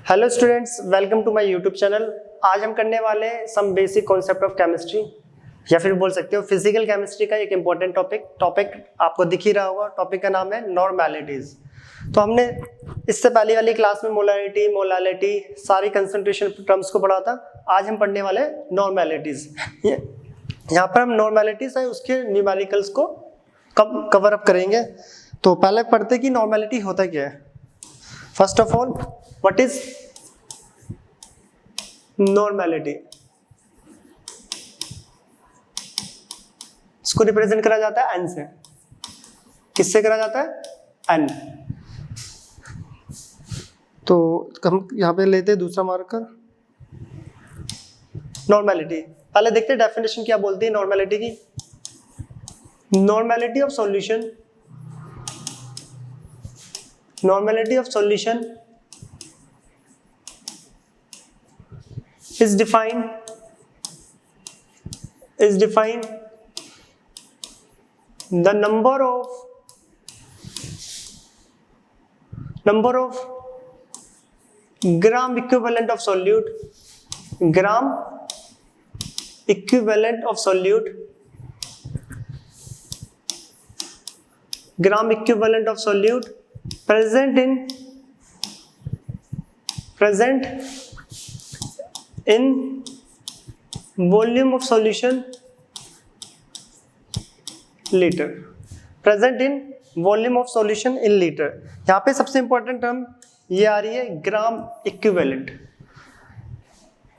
Hello students, welcome to my YouTube channel. आज हम करने वाले हैं some basic concept of chemistry या फिर बोल सकते हो फिजिकल केमिस्ट्री का एक इंपॉर्टेंट टॉपिक आपको दिख ही रहा होगा। टॉपिक का नाम है नॉर्मेलिटीज। तो हमने इससे पहले वाली क्लास में मोलालिटी सारी कंसंट्रेशन टर्म्स को पढ़ा था। आज हम पढ़ने वाले हैं नॉर्मेलिटीज। यहाँ पर हम नॉर्मेलिटीज है उसके न्यूमेरिकल्स को कवर अप करेंगे। तो पहले पढ़ते कि नॉर्मेलिटी होता क्या है। First of all, what is normality? इसको रिप्रेजेंट करा जाता है एन से। किससे करा जाता है? एन। तो हम यहां पे लेते हैं दूसरा मार्कर नॉर्मेलिटी। पहले देखते हैं डेफिनेशन क्या बोलती है नॉर्मेलिटी की। Normality of solution, normality of solution is defined the number of gram equivalent of solute, gram equivalent of solute, gram equivalent of solute present in volume of solution liter, present in volume of solution in liter। यहाँ पे सबसे important term ये आ रही है gram equivalent.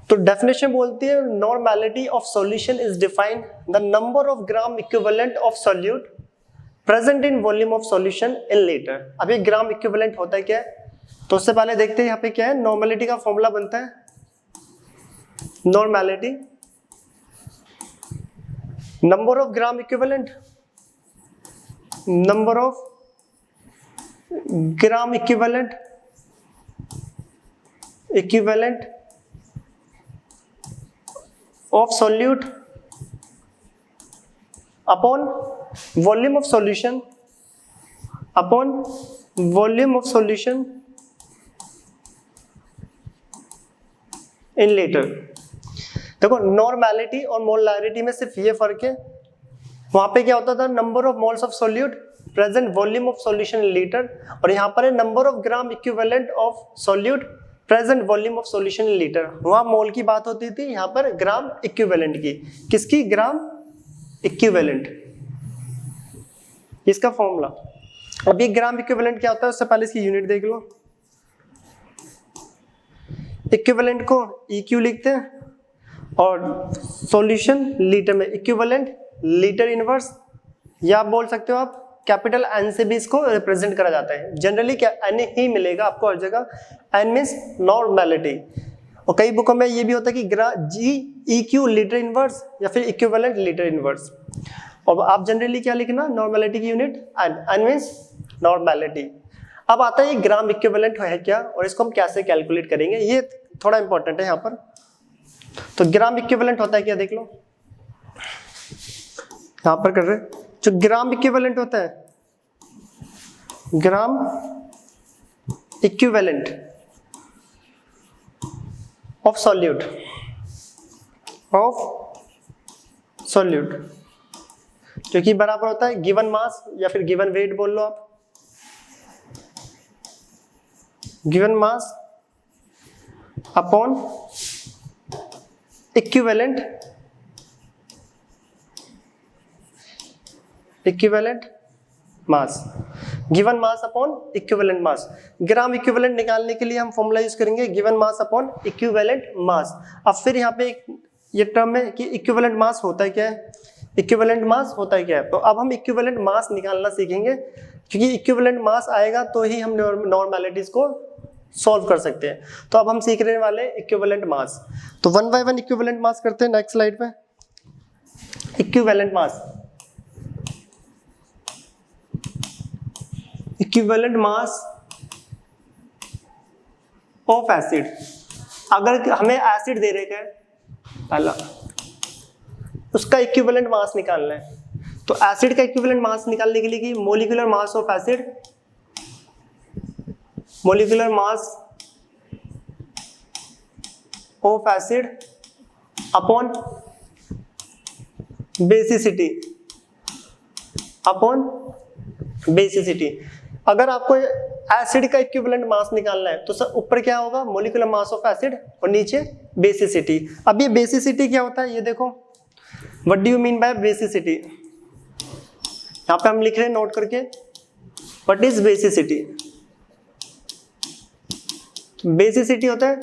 तो definition बोलती है normality of solution is defined the number of gram equivalent of solute present in volume of solution in litre. अब ये ग्राम इक्विवेलेंट होता है क्या है, तो उससे पहले देखते हैं यहाँ पे क्या है। नॉर्मेलिटी का फॉर्मूला बनता है normality number of gram equivalent, number of gram equivalent of solute upon volume of solution in litre. देखो नॉर्मेलिटी और मोलारिटी में सिर्फ ये फर्क है। वहां पे क्या होता था, number of moles of solute present volume of solution in litre, और यहाँ पर है number of gram equivalent of solute present volume of solution in litre. वहां मोल की बात होती थी, यहाँ पर ग्राम इक्विवेलेंट की। किसकी? ग्राम इक्विवेलेंट, इसका फॉर्मूला। अब ये ग्राम इक्विवेलेंट क्या होता है उससे पहले इसकी यूनिट देख लो। इक्विवेलेंट को EQ लिखते हैं और सॉल्यूशन लीटर में इक्विवेलेंट लीटर इनवर्स, या आप बोल सकते हो आप कैपिटल N से भी इसको रिप्रेजेंट करा जाता है। जनरली क्या N ही मिलेगा आपको हर जगह। N means normality. और कई बुकों में ये भी होता है कि EQ लीटर इनवर्स या फिर इक्विवेलेंट लीटर इनवर्स। और आप जनरली क्या लिखना, नॉर्मेलिटी की यूनिट N मींस नॉर्मेलिटी। अब आता है ये ग्राम इक्विवेलेंट है क्या, और इसको हम कैसे कैलकुलेट करेंगे, ये थोड़ा इंपॉर्टेंट है यहाँ पर। तो ग्राम इक्विवेलेंट होता है क्या, देख लो यहां पर कर रहे। जो ग्राम इक्विवेलेंट होता है, ग्राम इक्विवेलेंट ऑफ सॉल्यूट जो कि बराबर होता है गिवन मास या फिर गिवन वेट बोल लो आप। गिवन मास अपॉन इक्विवेलेंट मास, गिवन मास अपॉन इक्विवेलेंट मास। ग्राम इक्विवेलेंट निकालने के लिए हम फॉर्मूला यूज करेंगे गिवन मास अपॉन इक्विवेलेंट मास। अब फिर यहाँ पे ये टर्म है कि इक्विवेलेंट मास होता है क्या है, इक्विवेलेंट मास होता है क्या है। तो अब हम इक्विवेलेंट मास निकालना सीखेंगे, क्योंकि इक्विवेलेंट मास आएगा तो ही हम नॉर्मेलिटीज को सॉल्व कर सकते हैं। तो अब हम सीखने वाले इक्विवेलेंट मास। तो 1 बाय 1 इक्विवेलेंट मास करते हैं नेक्स्ट स्लाइड पे। Equivalent mass, equivalent mass of acid. अगर हमें एसिड दे रहे हैं पहला, उसका इक्विवेलेंट मास निकालना है। तो एसिड का इक्विवेलेंट मास निकालने के लिए कि molecular mass of acid, molecular mass of acid upon basicity upon basicity. अगर आपको एसिड का इक्विवेलेंट मास निकालना है तो सर ऊपर क्या होगा, मॉलिक्यूलर मास ऑफ एसिड, और नीचे बेसिसिटी। अब ये बेसिसिटी क्या होता है ये देखो, what do you mean by basicity, यहाँ पे हम लिख रहे हैं नोट करके, व्हाट इज बेसिसिटी। बेसिसिटी होता है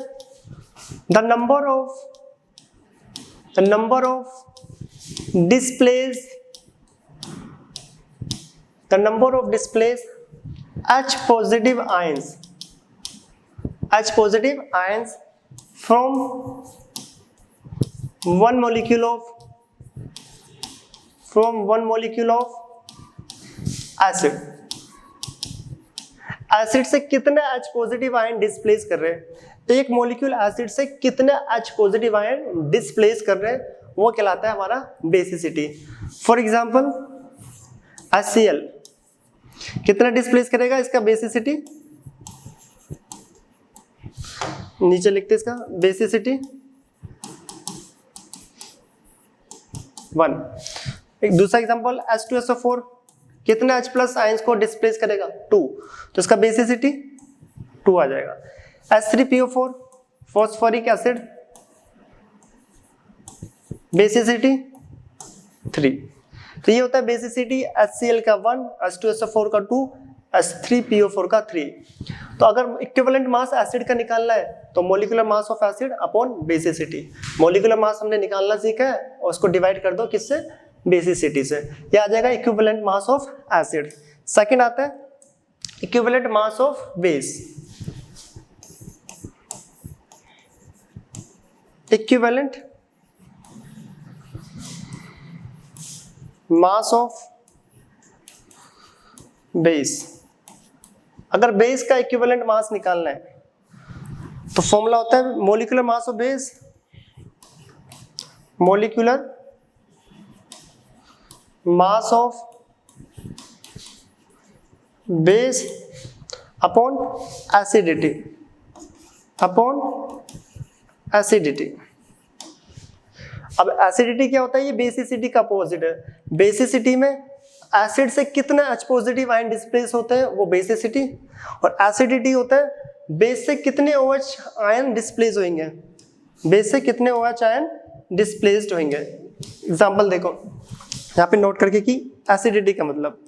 the number of displays H positive ions from one molecule of acid। Acid से कितने H पॉजिटिव आयन डिस्प्लेस कर रहे हैं, एक मॉलिक्यूल एसिड से कितने H पॉजिटिव आयन डिस्प्लेस कर रहे हैं, वो कहलाता है हमारा बेसिसिटी। फॉर एग्जांपल HCl कितना डिस्प्लेस करेगा, इसका बेसिसिटी नीचे लिखते हैं, इसका बेसिसिटी 1। एक दूसरा एग्जांपल H2SO4 कितने H प्लस आयंस को डिस्प्लेस करेगा, 2, तो इसका बेसिसिटी 2 आ जाएगा। H3PO4 phosphoric acid, basicity 3। तो ये होता है बेसिसिटी HCl का 1, H2SO4 का 2, H3PO4 का 3। तो अगर इक्विवेलेंट मास एसिड का निकालना है तो molecular mass of acid upon basicity. Molecular mass हमने निकालना सीखा है और उसको डिवाइड कर दो किससे, बेसिसिटी से। ये आ जाएगा equivalent mass of acid. Second आता है equivalent mass of base. Equivalent mass of base. अगर बेस का इक्विवेलेंट मास निकालना है तो फॉर्मूला होता है molecular mass of base, molecular mass of base upon acidity, अब एसिडिटी क्या होता है, ये बेसिसिटी का अपोजिट है। बेसिसिटी में एसिड से कितने H पॉजिटिव आयन डिस्प्लेस होते हैं वो बेसिसिटी, और एसिडिटी होता है बेस से कितने OH आयन डिस्प्लेस होंगे, बेस से कितने OH आयन डिस्प्लेस्ड होंगे। एग्जांपल देखो यहाँ पे नोट करके कि एसिडिटी का मतलब,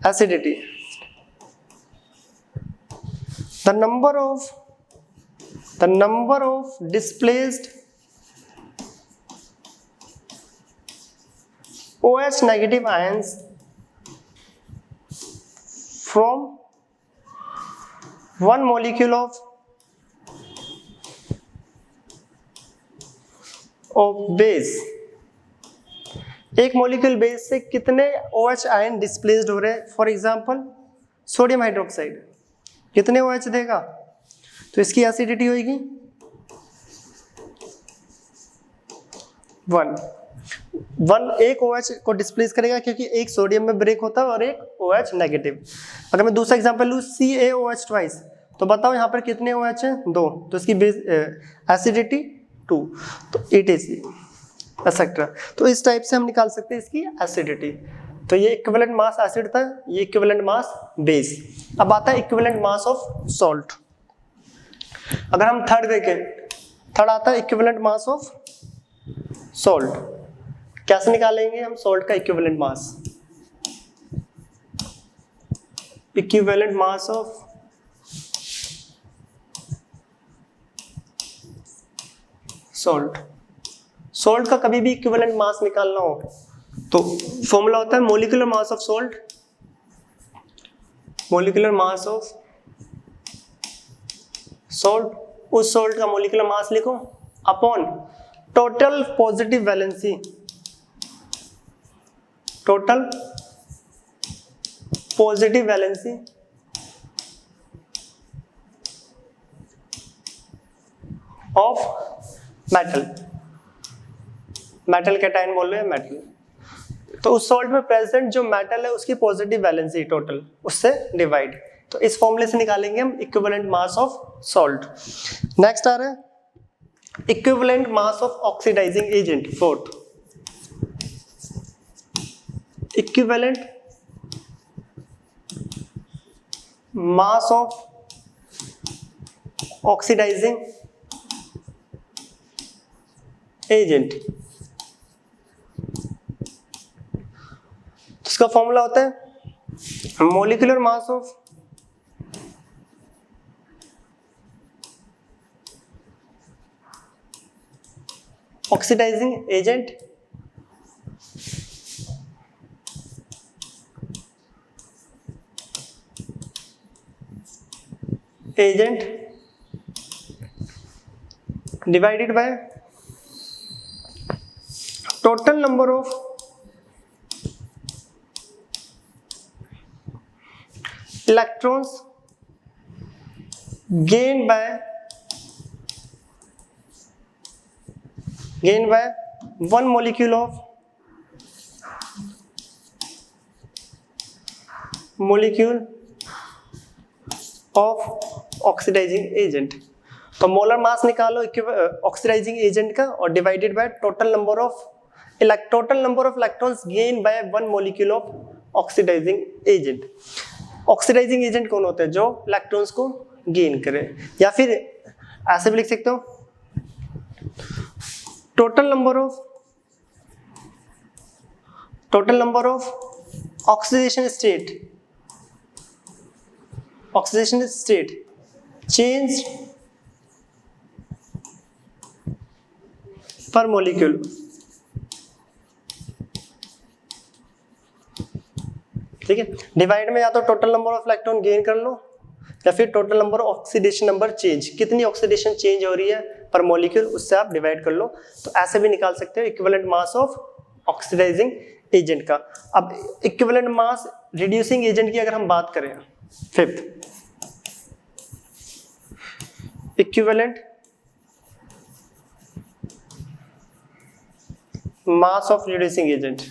acidity the number of displaced OH negative ions from one molecule of base। एक मॉलिक्यूल बेस से कितने OH आयन डिस्प्लेस्ड हो रहे हैं। फॉर एग्जांपल सोडियम हाइड्रोक्साइड कितने OH देगा, तो इसकी एसिडिटी होगी 1। एक OH को डिस्प्लेस करेगा क्योंकि एक सोडियम में ब्रेक होता है और एक OH नेगेटिव। अगर मैं दूसरा एग्जांपल लूँ CaOH ट्वाइस, तो बताओ यहाँ पर कितने OH हैं, 2, तो इसकी एसिडिटी 2, तो इट इज एक्सेट्रा। तो इस टाइप से हम निकाल सकते हैं इसकी एसिडिटी। तो ये इक्विवेलेंट मास एसिड था, ये इक्विवेलेंट मास बेस। अब आता है इक्विवेलेंट मास ऑफ सॉल्ट। अगर हम थर्ड देखें, थर्ड आता है इक्विवेलेंट मास ऑफ सॉल्ट। कैसे निकालेंगे हम सॉल्ट का equivalent mass, equivalent mass of salt. Salt का कभी भी इक्विवेलेंट मास निकालना हो तो फॉर्मूला होता है molecular mass of salt, molecular mass of salt, उस सॉल्ट का मॉलिक्यूलर मास लिखो upon total positive valency, total positive valency of metal. Metal cation बोल रहे हैं मेटल, तो उस सॉल्ट में प्रेजेंट जो मेटल है उसकी पॉजिटिव वैलेंसी टोटल, उससे डिवाइड। तो इस फॉर्मूले से निकालेंगे हम equivalent mass of salt. Next आ रहा है equivalent mass of oxidising agent, fourth equivalent mass of oxidising agent. इसका फॉर्मूला होता है molecular mass of oxidising agent divided by total number of electrons gained by one molecule of oxidising agent. तो molar mass निकालो oxidising agent का और divided by total number of electrons gain by one molecule of oxidising agent. Oxidizing agent कौन होता है? जो electrons को gain करे, या फिर ऐसे भी लिख सकते हो total number of oxidation state change पर मॉलिक्यूल। ठीक है, डिवाइड में या तो total number of electron gain कर लो या फिर total number of oxidation number change, कितनी ऑक्सीडेशन चेंज हो रही है पर मॉलिक्यूल, उससे आप डिवाइड कर लो। तो ऐसे भी निकाल सकते हो equivalent mass of oxidising agent का। अब इक्विवेलेंट मास रिड्यूसिंग एजेंट की अगर हम बात करें, fifth equivalent mass of reducing agent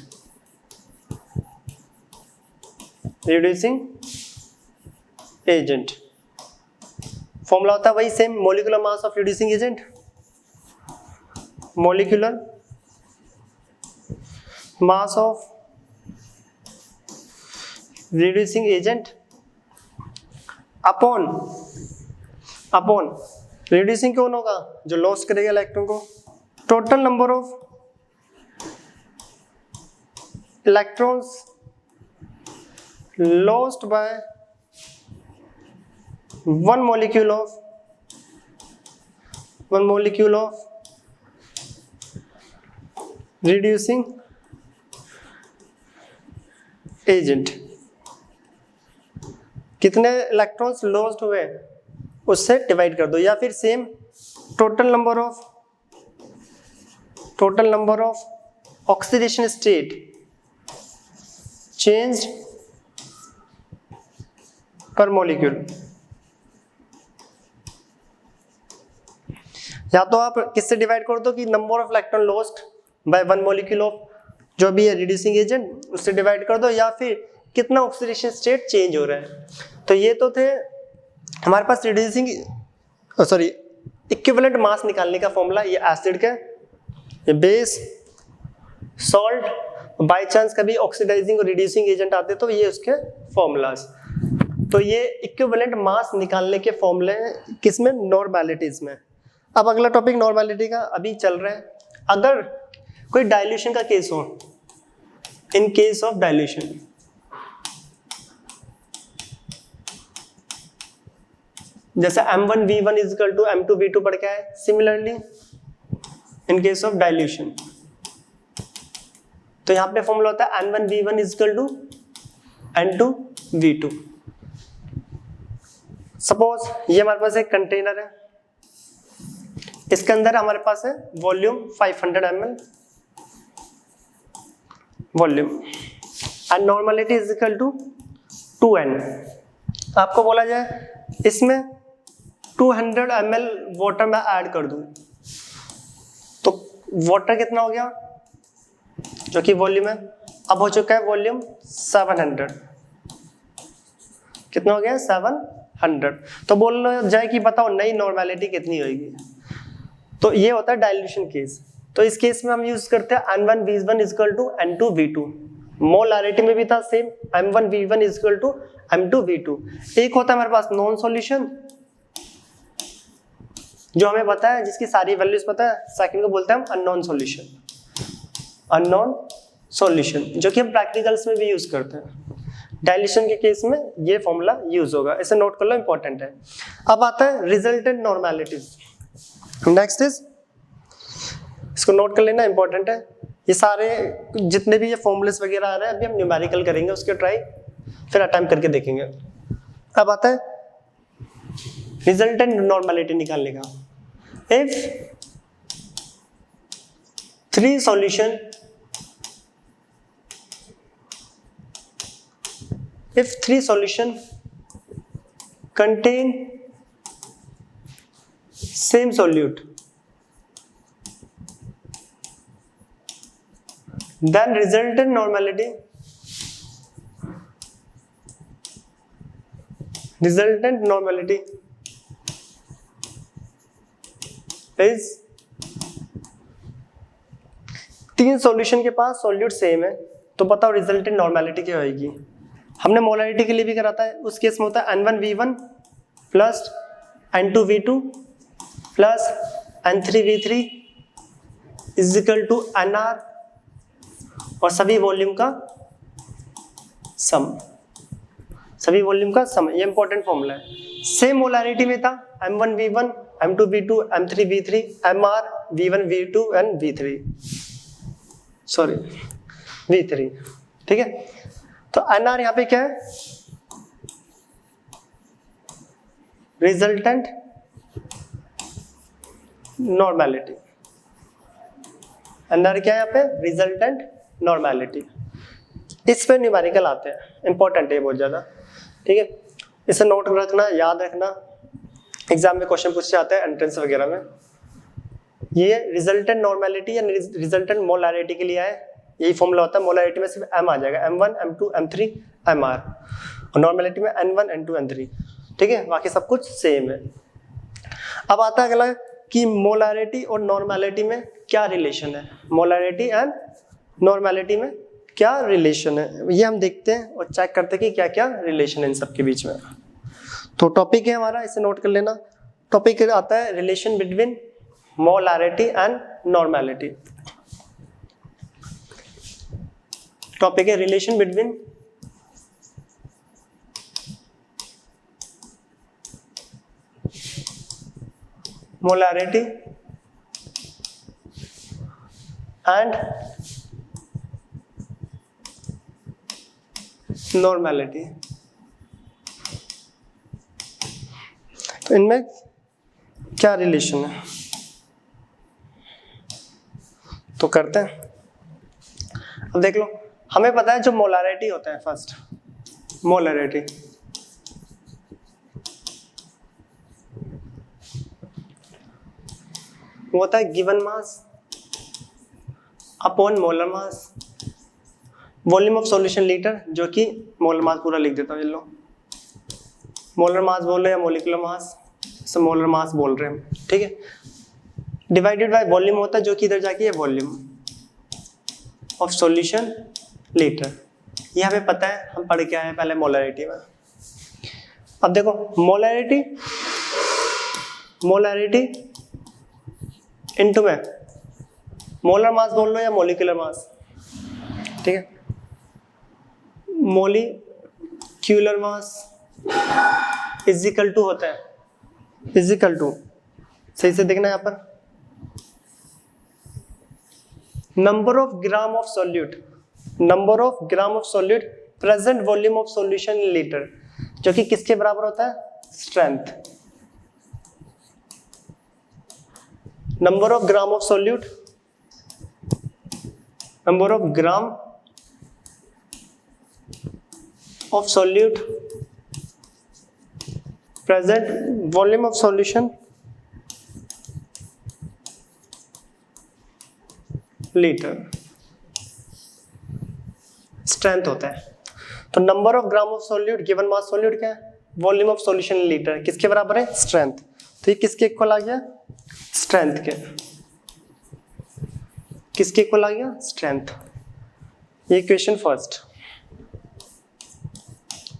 formula होता है वही same, molecular mass of reducing agent, molecular mass of reducing agent upon reducing कौन होगा? जो लॉस करेगा इलेक्ट्रॉन को। Total number of electrons lost by one molecule of reducing agent। कितने electrons lost हुए उससे डिवाइड कर दो, या फिर same total number of oxidation state changed पर मॉलिक्यूल। या तो आप किससे डिवाइड कर दो कि number of electron lost by one molecule of जो भी है रिड्यूसिंग एजेंट, उससे डिवाइड कर दो, या फिर कितना ऑक्सीडेशन स्टेट चेंज हो रहा है। तो ये तो थे हमारे पास इक्विवेलेंट मास निकालने का फॉर्मूला। ये एसिड का, ये बेस, सॉल्ट, बाय चांस कभी ऑक्सीडाइजिंग और रिड्यूसिंग एजेंट आते तो ये उसके फॉर्मूलाज। तो ये इक्विवेलेंट मास निकालने के फॉर्मूले हैं किसमें? नॉर्मेलिटीज में। अब अगला टॉपिक नॉर्मेलिटी का अभी चल रहा है। अगर कोई डाइल्यूशन का केस हो, इन केस ऑफ डाइल्यूशन, जैसे M1V1 इक्वल टू M2V2 पढ़ के आए, similarly in case of dilution तो यहां पे फॉर्मूला होता है N1V1 equal to N2V2। Suppose ये हमारे पास एक कंटेनर है, इसके अंदर हमारे पास है volume 500 ml volume and normality is equal to 2n। आपको बोला जाए इसमें 200 ml वाटर मैं ऐड कर दूं तो वाटर कितना हो गया जो कि वॉल्यूम है, अब हो चुका है वॉल्यूम 700। कितना हो गया 700। तो बोल जाए कि बताओ नई नॉर्मेलिटी कितनी होगी, तो ये होता है डाइल्यूशन केस। तो इस केस में हम यूज करते हैं N1V1 equal to N2V2। Molarity में भी था same, M1V1 equal to M2V2। एक होता है हमारे पास नॉन सॉल्यूशन जो हमें पता है, जिसकी सारी वैल्यूज पता है, सेकंड को बोलते हैं हम अननोन सॉल्यूशन, अननोन सॉल्यूशन, जो कि हम प्रैक्टिकल्स में भी यूज करते हैं। डाइल्यूशन के केस में ये फॉर्मूला यूज होगा, इसे नोट कर लो, इंपॉर्टेंट है। अब आता है रिजल्टेंट नॉर्मेलिटीज। नेक्स्ट इज, इसको नोट कर लेना, इंपॉर्टेंट है। ये सारे जितने भी ये फॉर्मूलेस वगैरह आ रहे हैं, अभी हम न्यूमेरिकल करेंगे, उसके ट्राई फिर अटेम्प्ट करके देखेंगे। अब आता है रिजल्टेंट नॉर्मेलिटी निकालने का। If 3 solution, if 3 solution contain same solute, then resultant normality is 3 solution के पास सॉल्यूट सेम है, तो बताओ रिजल्टेंट नॉर्मेलिटी क्या होगी। हमने मोलारिटी के लिए भी करा था, उस केस में होता है N1V1 plus N2V2 plus N3V3 is equal to NR और सभी वॉल्यूम का सम, सभी वॉल्यूम का सम। ये इंपॉर्टेंट फॉर्मूला है। सेम मोलारिटी में था M1V1, M2V2, M3V3, MR, V1V2 and V3, sorry V3, ठीक है। तो NR यहां पे क्या है, रिजल्टेंट नॉर्मेलिटी। NR क्या है यहाँ पे, रिजल्टेंट नॉर्मेलिटी। इस पे न्यूमेरिकल आते हैं, इंपॉर्टेंट है बहुत ज्यादा, ठीक है। इसे नोट रखना, याद रखना, एग्जाम में क्वेश्चन पूछे जाते हैं एंट्रेंस वगैरह में। ये रिजल्टेंट नॉर्मेलिटी या रिजल्टेंट मोलारिटी के लिए है, यही फॉर्मूला होता है। मोलारिटी में सिर्फ M आ जाएगा, M1, M2, M3, MR, और नॉर्मेलिटी में N1, N2, N3, ठीक है। बाकी सब कुछ सेम है। अब आता है अगला कि मोलारिटी और नॉर्मेलिटी में क्या रिलेशन है, मोलारिटी एंड नॉर्मेलिटी में क्या रिलेशन है, ये हम देखते हैं और चेक करते हैं कि क्या क्या रिलेशन है इन सब के बीच में। तो टॉपिक है हमारा, इसे नोट कर लेना। टॉपिक आता है relation between molarity and normality. Topic है relation between molarity and normality. तो इनमें क्या रिलेशन है, तो करते हैं। अब देख लो, हमें पता है जो मोलारिटी होता है, फर्स्ट मोलारिटी वो होता है given mass upon molar mass, volume of solution litre, जो कि मोलर मास पूरा लिख देता हूँ। ये लो, मोलर मास बोल रहे हैं या मोलिकुलर मास, इसे मोलर मास बोल रहे हैं, ठीक है। डिवाइडेड बाय वॉल्यूम होता है, जो कि इधर जाके ये वॉल्यूम ऑफ सॉल्यूशन लीटर। ये हमें पता है, हम पढ़ के आए हैं पहले मोलारिटी में। अब देखो मोलारिटी इनटू में मोलर मास बोल लो या मोलिकुलर मास, ठीक है। Molecular mass is equal to होता है, इज इक्वल टू, सही से देखना यहाँ पर, number of gram of solute, number of gram of solute present volume of solution in litre, जो कि किसके बराबर होता है, strength. Number of gram of solute, number of gram of solute present volume of solution litre, strength होता है। तो number of gram of solute given mass solute क्या है, volume of solution in litre, किसके बराबर है, स्ट्रेंथ। तो ये किसके इक्वल आ गया, स्ट्रेंथ के, किसके इक्वल आ गया, स्ट्रेंथ। ये इक्वेशन फर्स्ट,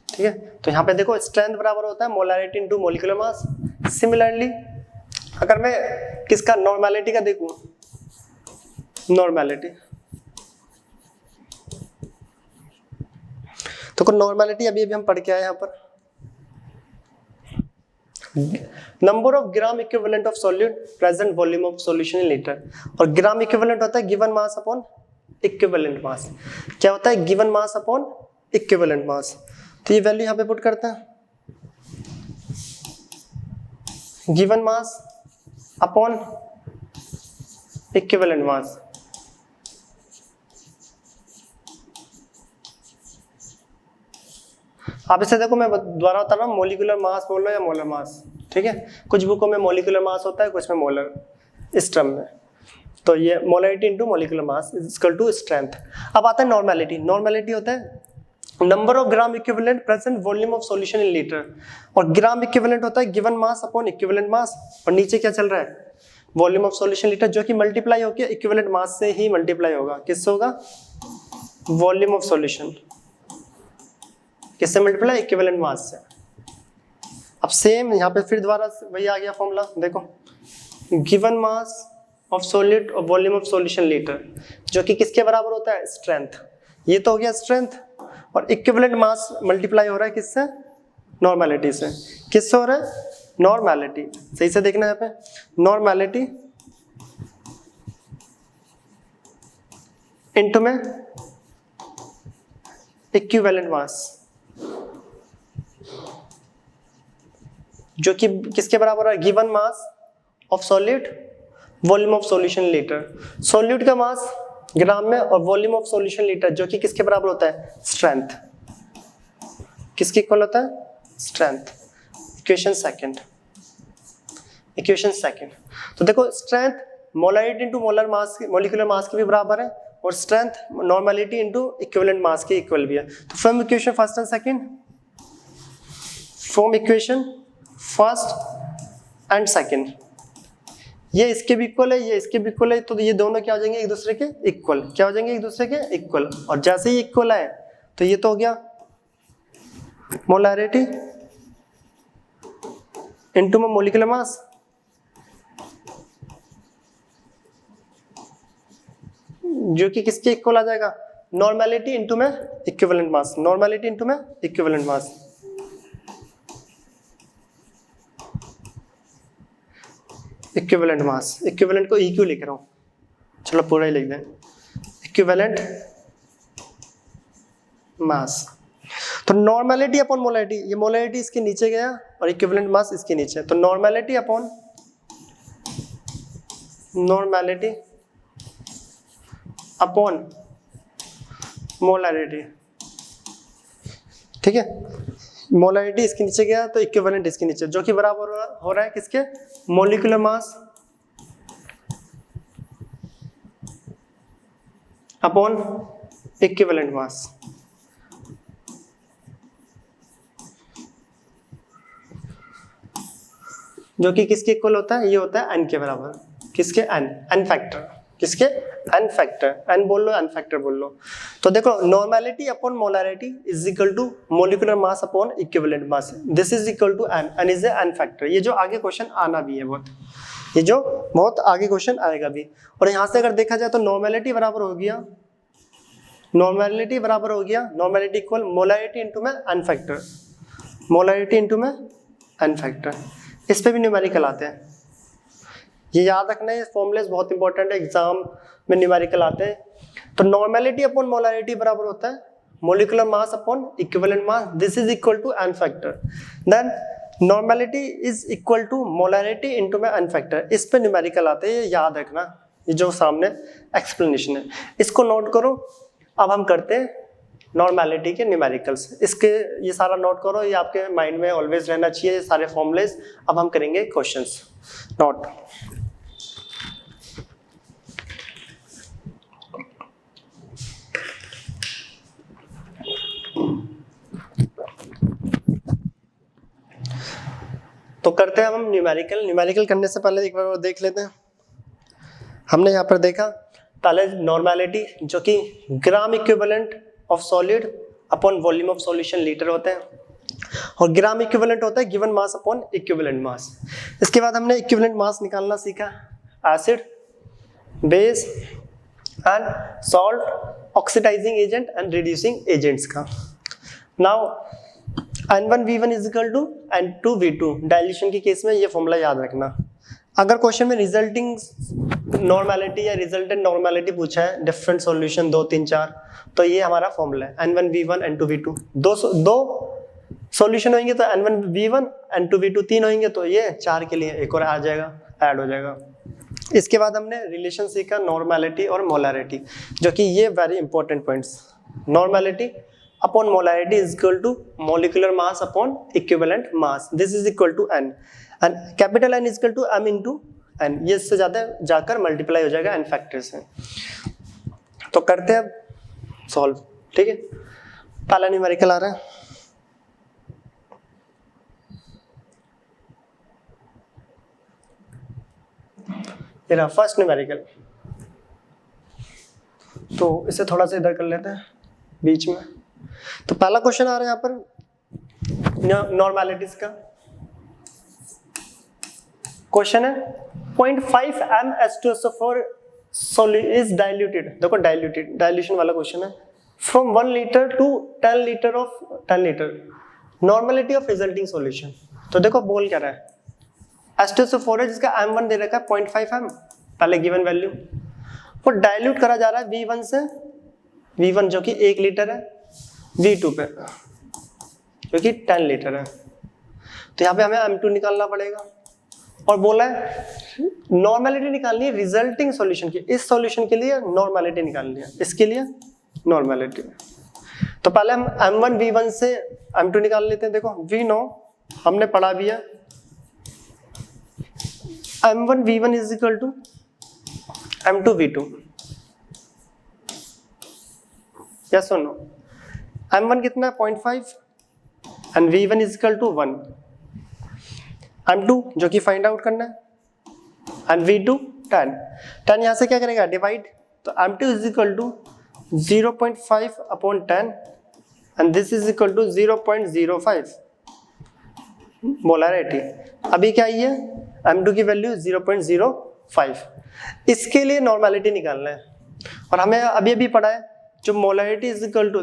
ठीक है। तो यहाँ पे देखो स्ट्रेंथ बराबर होता है molarity into molecular mass. Similarly अगर मैं किसका नॉर्मैलिटी का देखूं, नॉर्मैलिटी, तो नॉर्मैलिटी अभी अभी हम पढ़ के आए यहाँ पर, number of gram equivalent of solute present volume of solution in litre. और ग्राम इक्विवेलेंट होता है गिवन मास अपॉन इक्विवेलेंट मास। क्या होता है, गिवन मास अपॉन इक्विवेलेंट मास। तो ये वैल्यू यहाँ पे पुट करते हैं, गिवन मास अपॉन इक्विवेलेंट मास। आप इसे देखो, मैं दोबारा बता रहा हूँ, मोलिकुलर मास बोल रहा हूँ या मोलर मास, ठीक है। कुछ बुकों में मोलिकुलर मास होता है, कुछ में मोलर, इस टर्म में। तो ये molarity into molecular mass is equal to strength. अब आता है नॉर्मैलिटी। नॉर्मैलिटी होता है number of gram equivalent present volume of solution in litre, और ग्राम इक्विवेलेंट होता है given mass upon equivalent mass. और नीचे क्या चल रहा है, वॉल्यूम ऑफ सॉल्यूशन लीटर, जो कि मल्टीप्लाई होकर इक्विवेलेंट मास से ही मल्टीप्लाई होगा। किससे होगा, वॉल्यूम ऑफ सॉल्यूशन, किससे मल्टीप्लाई, इक्विवेलेंट मास से। अब सेम यहाँ पे फिर दोबारा वही आ गया फॉर्मूला, देखो गिवन मास ऑफ सॉल्यूट और वॉल्यूम ऑफ सॉल्यूशन लीटर, जो कि किसके बराबर होता है, स्ट्रेंथ। ये तो हो गया स्ट्रेंथ, और इक्विवेलेंट मास मल्टीप्लाई हो रहा है किससे, नॉर्मैलिटी से। किससे हो रहा है, नॉर्मैलिटी। सही से देखना है यहाँ पे, नॉर्मैलिटी इनटू में इक्विवेलेंट मास, जो कि किसके बराबर है, given mass of solute volume of solution litre. Solute का मास ग्राम में और वॉल्यूम ऑफ सॉल्यूशन लीटर, जो कि किसके बराबर होता है, स्ट्रेंथ। किसके इक्वल होता है, strength. Equation second, equation second. तो देखो strength molarity into molar mass, molecular mass के भी बराबर है, और strength normality into equivalent mass के इक्वल भी है। तो from equation first and second, from equation first and second, ये इसके भी इक्वल है, ये इसके भी इक्वल है, तो ये दोनों क्या हो जाएंगे, एक दूसरे के इक्वल। क्या हो जाएंगे, एक दूसरे के इक्वल। और जैसे ही इक्वल है तो ये तो हो गया मोलैरिटी इनटू में मॉलिक्यूलर मास, जो कि किसके इक्वल आ जाएगा, नॉर्मैलिटी इनटू में इक्विवेलेंट मास, नॉर्मैलिटी इनटू में equivalent mass. Equivalent mass, equivalent को इक्यू लिख रहा हूं, चलो पूरा ही लिख दें, इक्विवेलेंट मास। तो नॉर्मैलिटी अपॉन मोलैरिटी, ये मोलैरिटी इसके नीचे गया और इक्विवेलेंट मास इसके नीचे, तो normality upon normality upon molarity, ठीक है। मोलैरिटी इसके नीचे गया तो इक्विवेलेंट इसके नीचे, जो कि बराबर हो रहा है किसके, मॉलिक्यूलर मास अपॉन इक्विवेलेंट मास। जो कि किसके इक्वल होता है, ये होता है n के बराबर। किसके, n फैक्टर, किसके, n फैक्टर, n बोल लो n फैक्टर बोल लो। तो देखो normality upon molarity is equal to molecular mass upon equivalent mass, this is equal to n is n factor. ये जो आगे क्वेश्चन आना भी है बहुत, ये जो बहुत आगे क्वेश्चन आएगा भी। और यहाँ से अगर देखा जाए तो नॉर्मैलिटी बराबर हो गया, नॉर्मैलिटी बराबर हो गया, नॉर्मैलिटी इक्वल मोलैरिटी इनटू में n फैक्टर, मोलैरिटी इनटू में n फैक्टर। इस पे भी न्यूमेरिकल आते हैं, ये याद रखना है, फॉर्मूलेस बहुत इंपॉर्टेंट है, एग्जाम में न्यूमेरिकल आते हैं। तो नॉर्मैलिटी अपॉन मोलैरिटी बराबर होता है molecular mass upon equivalent mass, this is equal to n factor. Then normality is equal to molarity into में n फैक्टर। इस पे न्यूमेरिकल आते हैं, ये याद रखना, ये जो सामने एक्सप्लेनेशन है इसको नोट करो। अब हम करते हैं नॉर्मैलिटी के न्यूमेरिकल्स, इसके ये सारा नोट करो, ये आपके माइंड में ऑलवेज रहना चाहिए, ये सारे फॉर्मूलेस। अब हम करेंगे क्वेश्चंस नोट। तो करते हैं हम न्यूमेरिकल करने से पहले एक बार और देख लेते हैं। हमने यहाँ पर देखा पहले नॉर्मेलिटी, जो कि gram equivalent of solid upon volume of solution litre होते हैं, और ग्राम इक्विवेलेंट होता है given mass upon equivalent mass. इसके बाद हमने इक्विवेलेंट मास निकालना सीखा acid, base and salt, oxidising agent and reducing agents का। Now N1V1 is equal to N2V2, dilution के केस में ये फॉर्मूला याद रखना। अगर क्वेश्चन में रिजल्टिंग नॉर्मेलिटी या रिजल्टेंट नॉर्मेलिटी पूछा है, डिफरेंट सॉल्यूशन 2, 3, 4, तो ये हमारा फॉर्मूला है N1V1 N2V2। दो सॉल्यूशन होंगे तो N1V1 N2V2, 3 होंगे तो ये 4 के लिए एक और आ जाएगा, ऐड हो जाएगा। इसके बाद हमने रिलेशन सीखा नॉर्मेलिटी और मोलैरिटी, जो कि ये very important points. Normality upon molarity is equal to molecular mass upon equivalent mass, this is equal to N, and capital N is equal to M into N, ये इससे ज्यादा जाकर multiply हो जाएगा N फैक्टर से। तो करते हैं सॉल्व, ठीक है। पहला न्यूमेरिकल आ रहा है, मेरा फर्स्ट न्यूमेरिकल, तो इसे थोड़ा सा इधर कर लेते हैं बीच में। तो पहला क्वेश्चन आ रहा है यहाँ पर नॉर्मेलिटीज का क्वेश्चन है। 0.5 m H2SO4 इज डाइल्यूटेड, देखो डाइल्यूशन वाला क्वेश्चन है, from 1 litre to 10 litre of 10 litre, normality of resulting solution. तो देखो बोल क्या रहा है, H2SO4 है जिसका M1 दे रखा है 0.5 m, पहले गिवन वैल्यू, वो डाइल्यूट करा जा रहा है V1 से, V1 जो कि 1 लीटर है, V2 पे जो कि 10 लीटर है। तो यहाँ पे हमें M2 निकालना पड़ेगा, और बोला है नॉर्मेलिटी निकालनी है रिजल्टिंग सॉल्यूशन की, इस सॉल्यूशन के लिए नॉर्मेलिटी निकालनी है, इसके लिए नॉर्मेलिटी। तो पहले हम M1 V1 से M2 निकाल लेते हैं। देखो V9 हमने पढ़ा भी है, M1 V1 is equal to M2 V2, yes और नो। M1 कितना है 0.5 and V1 is equal to 1, M2 जो कि फाइंड आउट करना है, एंड V2 10 यहाँ से क्या करेगा डिवाइड, तो M2 is equal to 0.5 upon 10 and this is equal to 0.05 molarity. अभी क्या है M2 की वैल्यू 0.05, इसके लिए नॉर्मेलिटी निकालना है। और हमें अभी अभी पढ़ा है जो molarity is equal to,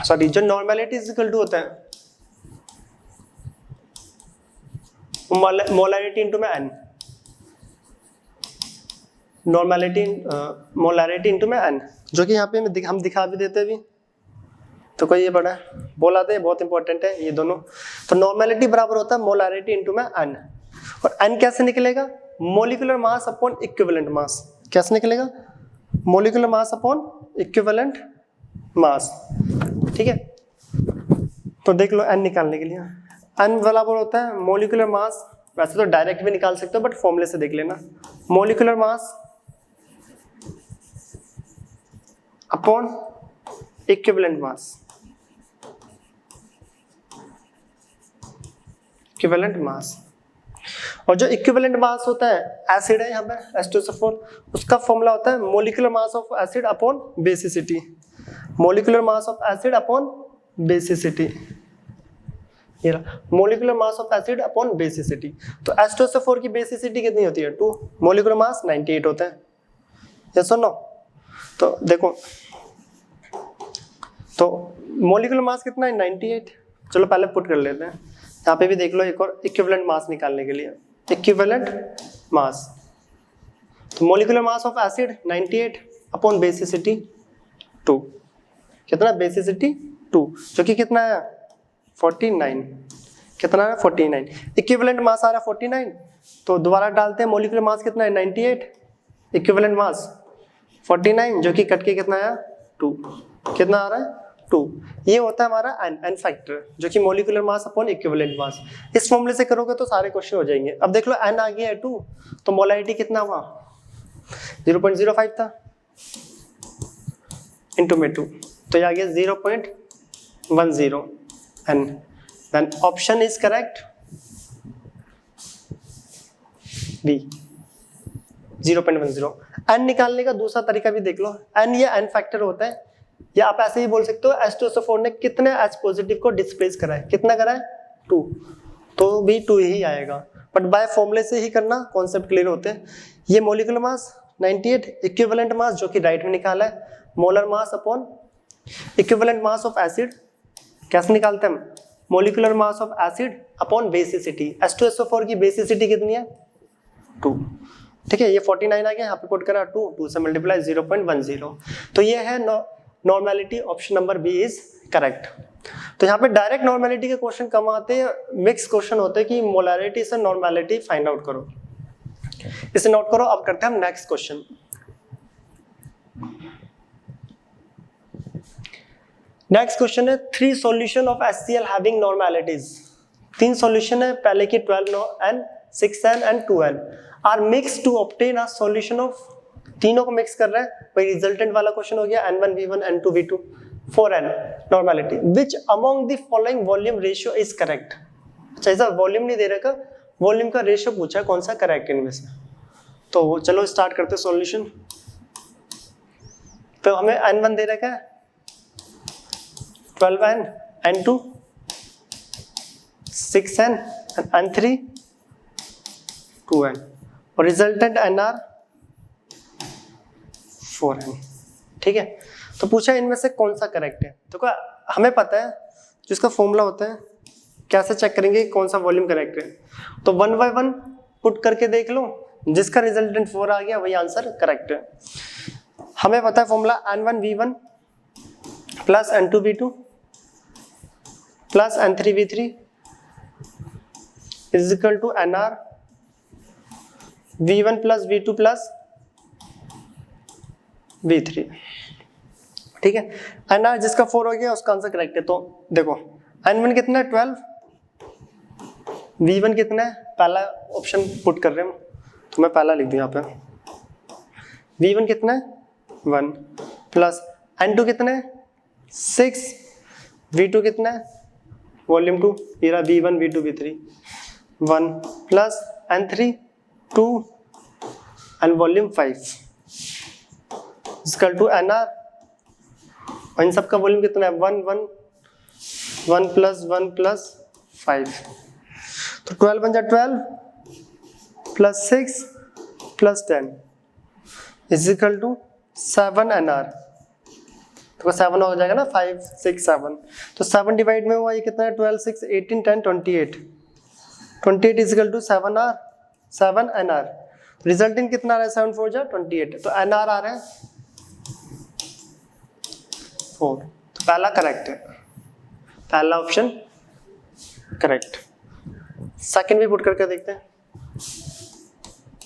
sorry जो नॉर्मेलिटी इज इक्वल टू होता है मोलैरिटी इंटू में N, नॉर्मेलिटी मोलैरिटी इंटू में N, जो कि यहाँ पे हम दिखा भी देते हैं अभी, तो कोई ये पढ़ा है, बोला था बहुत इंपॉर्टेंट है ये दोनों। तो नॉर्मेलिटी बराबर होता है मोलैरिटी इंटू में N, और N कैसे निकलेगा, मोलिकुलर मास अपॉन इक्विवेलेंट मास। कैसे निकलेगा, मोलिकुलर मास अपॉन इक्विवेलेंट मास, ठीक है। तो देख लो N निकालने के लिए N बराबर होता है मोलिकुलर मास, वैसे तो डायरेक्ट भी निकाल सकते हो बट फॉर्मूले से देख लेना, मोलिकुलर मास अपॉन इक्विवेलेंट मास, इक्विवेलेंट मास। और जो इक्विवेलेंट मास होता है एसिड है यहाँ पे H2SO4, उसका फॉर्मूला होता है molecular mass of acid upon basicity, molecular mass of acid upon basicity, ये molecular mass of acid upon basicity. तो H2SO4 की बेसिसिटी कितनी होती है 2, मोलिकुलर मास 98 होता है, यस और नो। तो देखो तो मोलिकुलर मास कितना है 98, चलो पहले पुट कर लेते हैं। यहाँ पे भी देख लो एक और इक्विवेलेंट मास निकालने के लिए, इक्विवेलेंट मास, तो molecular mass of acid 98 upon basicity 2, कितना बेसिसिटी 2, जो कि कितना है 49, कितना है 49, इक्विवेलेंट मास आ रहा है 49, तो दोबारा डालते हैं मोलिकुलर मास कितना है 98, इक्विवेलेंट मास 49, जो कि कट के कितना आया 2, कितना आ रहा है 2। ये होता है हमारा N फैक्टर, जो कि मोलिकुलर मास अपॉन इक्विवेलेंट मास। इस फॉर्मूले से करोगे तो सारे क्वेश्चन हो जाएंगे। अब देख लो N आ गया है 2, तो मोलैरिटी कितना हुआ 0.05 था इंटू में 2, तो ये आ गया 0.10 N। Then option is correct, B 0.10। N निकालने का दूसरा तरीका भी देख लो, एन ये एन फैक्टर होता है, या आप ऐसे ही बोल सकते हो H2SO4 ने कितने H पॉजिटिव को डिस्प्लेस करा है, कितना करा है 2, तो भी 2 ही आएगा, बट बाय फॉर्मूले से ही करना, कॉन्सेप्ट क्लियर होते हैं। ये मोलिकुलर मास 98, इक्विवेलेंट मास जो कि राइट में निकाला है, molar mass upon equivalent mass of acid, कैसे निकालते हैं हम, molecular mass of acid upon basicity. H2SO4 की बेसिसिटी कितनी है 2, ठीक है, ये 49 आ गया, यहाँ पे पुट करा 2 से मल्टीप्लाई 0.10, तो ये है normality, option number B is correct. तो यहाँ पे डायरेक्ट नॉर्मेलिटी के क्वेश्चन कम आते हैं, मिक्स क्वेश्चन होते हैं कि मोलैरिटी से नॉर्मेलिटी फाइंड आउट करो, इसे नोट करो। अब करते हैं हम नेक्स्ट क्वेश्चन। नेक्स्ट क्वेश्चन है 3 solution of HCl having normalities. 3 solution है, पहले की 12N, 6N and 2N are mix to obtain a solution of, तीनों को मिक्स कर रहे हैं, भाई रिजल्टेंट वाला क्वेश्चन हो गया N1V1 N2V2 4N normality, which among the following volume ratio is correct. अच्छा, ऐसा वॉल्यूम नहीं दे रखा, वॉल्यूम का रेशियो पूछा कौन सा करेक्ट इनमें से। तो चलो स्टार्ट करते हैं सॉल्यूशन। तो हमें N1 दे रखा है 12N, N2 6N, N3 2N और रिजल्टेंट NR 4N, ठीक है। तो पूछा इनमें से कौन सा करेक्ट है, तो क्या हमें पता है जिसका फॉर्मूला होता है, कैसे चेक करेंगे कौन सा वॉल्यूम करेक्ट है, तो 1 by 1 पुट करके देख लो, जिसका रिजल्टेंट 4 आ गया वही आंसर करेक्ट है। हमें पता है formula N1V1 plus N2V2 plus N3V3 is equal to NR V1 plus V2 plus V3, ठीक है। NR जिसका 4 हो गया उसका आंसर करेक्ट है। तो देखो N1 कितना है 12, V1 कितना है, पहला ऑप्शन पुट कर रहे हैं हम, तो मैं पहला लिख दूं यहाँ पे, V1 कितना है 1 प्लस N2 कितना है 6, V2 कितना है वॉल्यूम 2, मेरा V1 V2 V3 1 plus N3 2 and volume 5 equal to NR, और इन सब का वॉल्यूम कितना है 1 1 1 प्लस 5, तो 12 बन जाए 12 plus 6 plus 10 is equal to 7 NR, तो 7 हो जाएगा ना 5 6 7, तो 7 डिवाइड में हुआ ये कितना है 12 6 18 10 28 is equal to 7 NR, resulting कितना आ रहा है 7 4 जा 28, तो NR आ रहा है 4, तो पहला करेक्ट है, पहला ऑप्शन करेक्ट। सेकंड भी पुट करके देखते हैं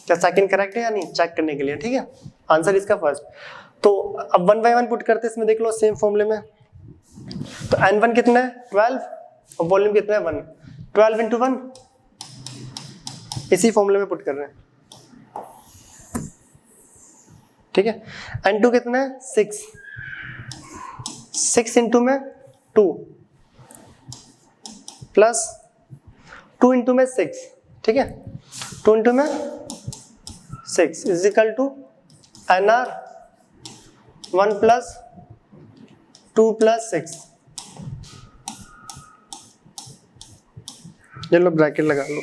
क्या सेकंड करेक्ट है या नहीं, चेक करने के लिए, ठीक है। आंसर इसका फर्स्ट। तो अब 1 by 1 पुट करते हैं, इसमें देख लो सेम फॉर्मूले में, तो N1 कितना है 12 और वॉल्यूम कितना है 1, 12 इंटू 1 इसी फॉर्मूले में पुट कर रहे हैं, ठीक है। N2 कितना है 6 इंटू में 2 प्लस 2 इंटू में 6, ठीक है, 2 इंटू में 6 is equal to NR 1 plus 2 plus 6, ये लो ब्रैकेट लगा लो,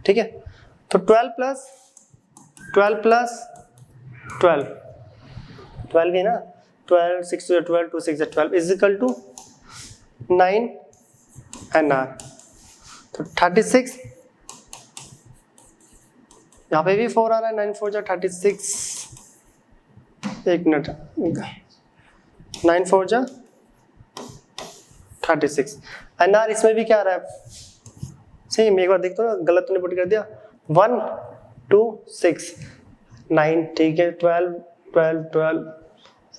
ठीक है। तो 12 प्लस 12 है ना, 12 6 to 12 2 6 12 is equal to 9 NR, तो 36, यहाँ पे भी 4 आ रहा है, 9 4 जा 36, एक मिनट, 9 4 जा 36, NR इसमें भी क्या आ रहा है सेम, एक बार देखते हो ना, गलत तो नहीं पुट कर दिया, 1 2 6 9, ठीक है, 12 12 12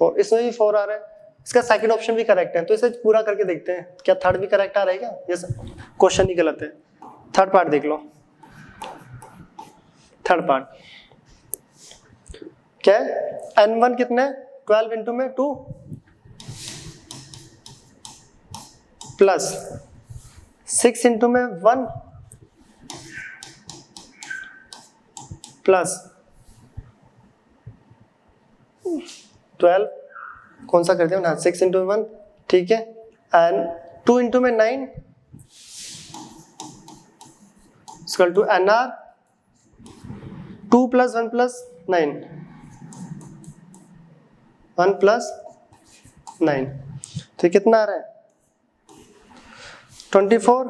4, इसमें भी 4 आ रहा है, इसका सेकंड ऑप्शन भी करेक्ट है, तो इसे पूरा करके देखते हैं क्या थर्ड भी करेक्ट आ रहा है क्या, यस, क्वेश्चन ही गलत है। थर्ड पार्ट देख लो, थर्ड पार्ट क्या है, N1 कितना है 12 इंटू में 2 प्लस 6 इंटू में 1 प्लस 12, कौन सा करते हैं ना, 6 इंटू 1, ठीक है, एंड 2 इंटू में 9 equal to NR 2 plus 1 plus 9, 1 plus 9, तो कितना आ रहा है 24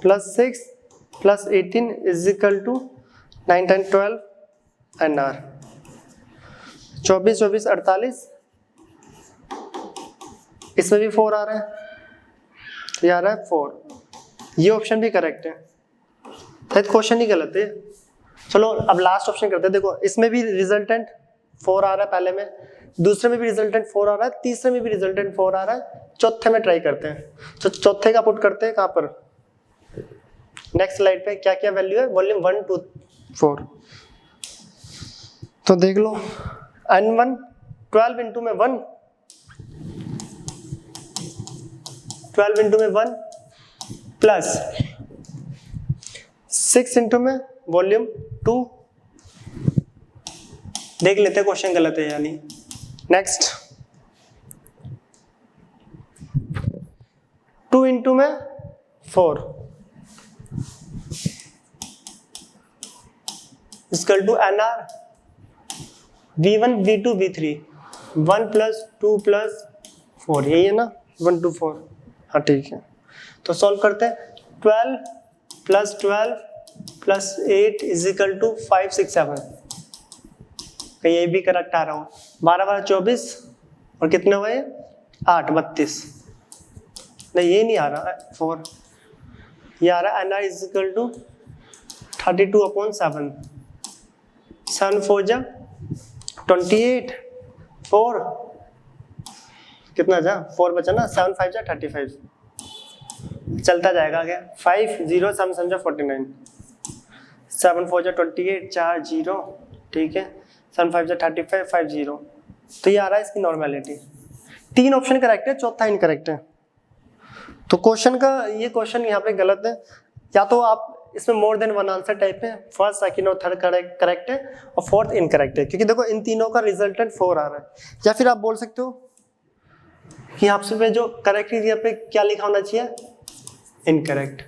plus 6 plus 18 is equal to 9 10 12 NR 24 24 48, इसमें भी 4 आ रहा है, तो ये आ रहा है 4, ये ऑप्शन भी करेक्ट है, शायद क्वेश्चन ही गलत है। चलो अब लास्ट ऑप्शन करते हैं। देखो इसमें भी रिजल्टेंट 4 आ रहा है, पहले में, दूसरे में भी रिजल्टेंट 4 आ रहा है, तीसरे में भी रिजल्टेंट 4 आ रहा है, चौथे में ट्राई करते हैं। तो चौथे का पुट करते हैं कहाँ पर, नेक्स्ट स्लाइड पे, क्या क्या वैल्यू है, वॉल्यूम 1 2 4, तो देख लो N1 12 इंटू में 1, 12 इंटू में 1 प्लस 6 इंटू में वॉल्यूम 2, देख लेते हैं क्वेश्चन गलत है यानी। नेक्स्ट 2 इंटू में 4 equal to NR V1 V2 V3 1 plus 2 plus 4, यही है ना 1 2 4, हाँ ठीक है। तो सॉल्व करते हैं, 12 plus 12 plus 8 is equal to 5 6 7, कहीं ये भी करेक्ट आ रहा हूँ, 12 12 24 और कितने हुए 8 32, नहीं ये नहीं आ रहा 4, ये आ रहा है NR इज इक्वल टू 32/7, 7 4 जा 28, 4 कितना जा 4 बचा ना, 7 5 जा 35, चलता जाएगा आगे, 5 0 7 7 जा 49, 7 4 जा 28, 4 0, ठीक है, 7 5 जा 35 5 0, तो ये आ रहा है इसकी नॉर्मेलिटी। 3 ऑप्शन करेक्ट है, चौथा इनकरेक्ट है। तो क्वेश्चन का ये क्वेश्चन यहाँ पे गलत है, या तो आप इसमें more than one answer type है, फर्स्ट सेकंड और थर्ड करेक्ट है और फोर्थ इनकरेक्ट है, क्योंकि देखो इन तीनों का रिजल्टेंट 4 आ रहा है। या फिर आप बोल सकते हो कि आपसे पे जो करेक्ट एरिया पे क्या लिखा होना चाहिए, इनकरेक्ट।